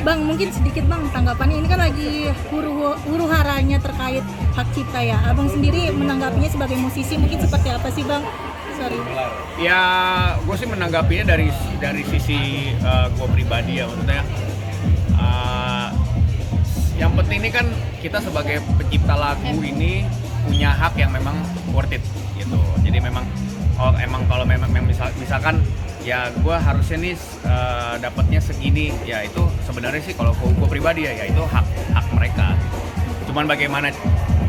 Bang, mungkin sedikit Bang tanggapannya, ini kan lagi huru haranya terkait hak cipta ya. Abang sendiri menanggapinya sebagai musisi mungkin seperti apa sih Bang? Sorry. Ya, gue sih menanggapinya dari sisi gue pribadi ya, maksudnya yang penting ini kan kita sebagai pencipta lagu ini punya hak yang memang worth it gitu. Jadi memang kalau memang misalkan ya gue harusnya nih dapatnya segini, ya itu sebenarnya sih kalau gue pribadi ya itu hak mereka. Cuman bagaimana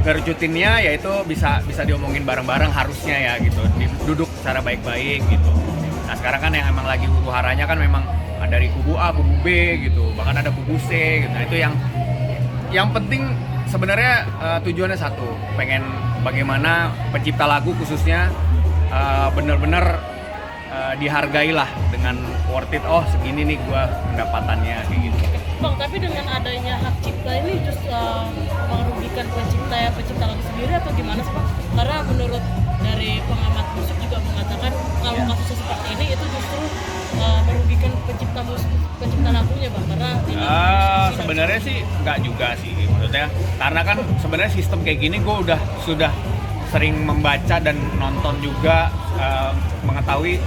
ngerucutinnya ya itu bisa diomongin bareng-bareng harusnya ya gitu, duduk secara baik-baik gitu. Nah sekarang kan yang emang lagi huru haranya kan memang dari kubu A, kubu B gitu, bahkan ada kubu C gitu. Nah itu yang penting sebenarnya tujuannya satu, pengen bagaimana pencipta lagu khususnya benar-benar dihargailah dengan worth it. Oh segini nih gua pendapatannya kayak gitu. Bang, tapi dengan adanya hak cipta ini justru merugikan pencipta lagu sendiri atau gimana sih Bang? Karena menurut dari pengamat musik juga mengatakan kalau kasusnya seperti ini itu justru merugikan pencipta lagunya Bang, karena sebenarnya sih nggak juga sih, maksudnya karena kan sebenarnya sistem kayak gini gue sudah sering membaca dan nonton juga, mengetahui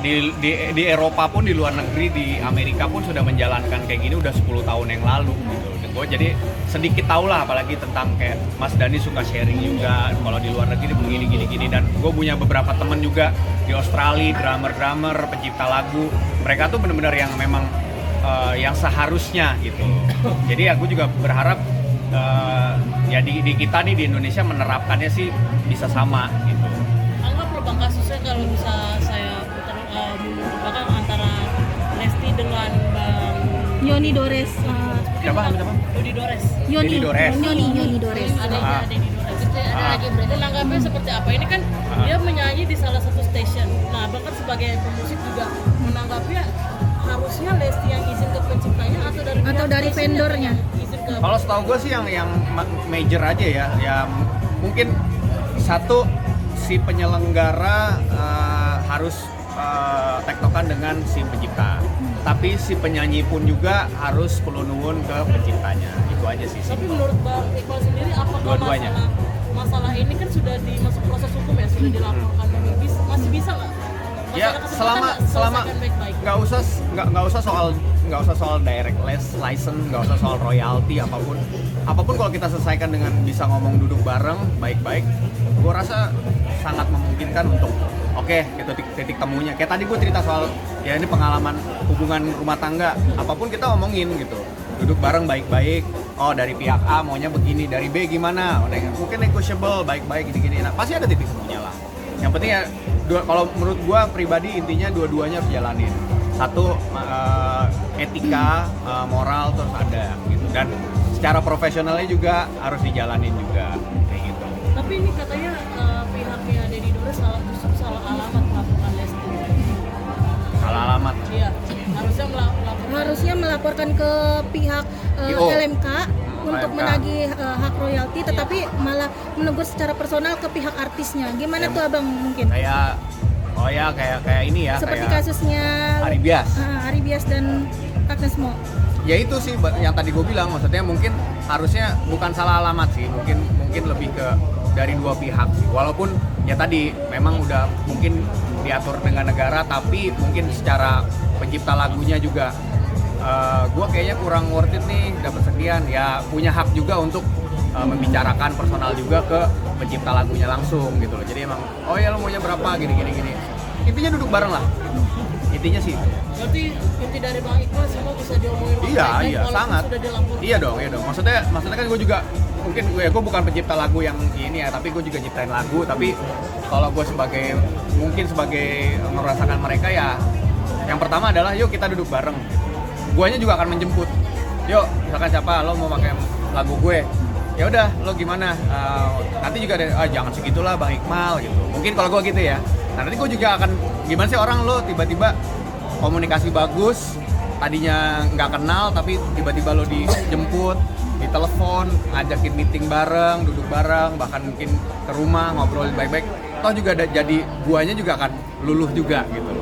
di Eropa pun, di luar negeri, di Amerika pun sudah menjalankan kayak gini udah 10 tahun yang lalu gitu. Gue jadi sedikit tahu lah, apalagi tentang kayak Mas Dhani suka sharing juga kalau di luar negeri begini gini, dan gue punya beberapa temen juga di Australia, drummer pencipta lagu, mereka tuh benar-benar yang memang yang seharusnya gitu. Jadi aku juga berharap ya di kita nih di Indonesia menerapkannya sih bisa sama gitu. Anggaplah Bang kasusnya kalau bisa saya putar antara Lesti dengan Bang Yoni Dores. Siapa? Yoni Dores. Yoni Dores. Adanya Dedi Dores. Ada lagi berarti menanggapinya seperti apa? Ini kan dia menyanyi di salah satu stasiun. Nah, bahkan sebagai pemusik juga menanggapinya harusnya Lesti yang izin ke penciptanya atau dari vendornya. Kalau setahu gue sih yang major aja ya mungkin satu si penyelenggara harus tektokan dengan si pencipta, tapi si penyanyi pun juga harus perlu nuwun ke penciptanya, itu aja sih. Tapi menurut Bang Iqbal sendiri apakah Dua-duanya. masalah ini kan sudah masuk proses hukum ya, sudah dilaporkan, masih bisa nggak? Ya selama nggak usah soal direct license, nggak usah soal royalti, apapun kalau kita selesaikan dengan bisa ngomong duduk bareng baik-baik, gue rasa sangat memungkinkan untuk oke, gitu titik temunya. Kayak tadi gue cerita soal ya ini pengalaman hubungan rumah tangga, apapun kita omongin gitu, duduk bareng baik-baik. Oh dari pihak A maunya begini, dari B gimana? Mungkin negotiable baik-baik gini-gini. Nah pasti ada titik temunya lah. Yang penting ya kalau menurut gue pribadi intinya dua-duanya harus jalanin. Satu etika, moral terus ada gitu, dan secara profesionalnya juga harus dijalanin juga kayak gitu. Tapi ini katanya pihaknya Dedi Dores salah alamat melaporkan Lesti. Salah alamat. Iya, Harusnya melaporkan ke pihak LMK untuk menagih hak royalti, tetapi malah menegur secara personal ke pihak artisnya. Gimana tuh Abang mungkin? Kayak ini ya. Seperti kayak kasusnya Ari Bias dan Agnes Mo. Ya itu sih yang tadi gue bilang, maksudnya mungkin harusnya bukan salah alamat sih, mungkin lebih ke dari dua pihak sih. Walaupun ya tadi memang udah mungkin diatur dengan negara, tapi mungkin secara pencipta lagunya juga gue kayaknya kurang worth it nih dapat sekian. Ya punya hak juga untuk membicarakan personal juga ke pencipta lagunya langsung gitu loh. Jadi emang oh ya lo maunya berapa gini. Intinya duduk bareng lah. Intinya sih. Berarti inti dari Bang Iqbal semua bisa diomongin. Iya sangat. Iya dong. Maksudnya kan gue juga mungkin gue bukan pencipta lagu yang ini ya, tapi gue juga nyiptain lagu. Tapi kalau gue sebagai merasakan mereka ya, yang pertama adalah yuk kita duduk bareng. Guanya juga akan menjemput. Yuk misalkan siapa lo mau pakai lagu gue, ya udah lo gimana? Nanti juga ada jangan segitulah Bang Iqbal gitu. Mungkin kalau gue gitu ya. Nah nanti gue juga akan gimana sih orang lo tiba-tiba komunikasi bagus, tadinya nggak kenal tapi tiba-tiba lo dijemput, ditelepon, ngajakin meeting bareng, duduk bareng, bahkan mungkin ke rumah ngobrol baik-baik. Toh juga jadi guanya juga akan luluh juga gitu.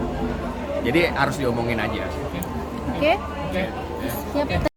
Jadi harus diomongin aja. Oke. Siap.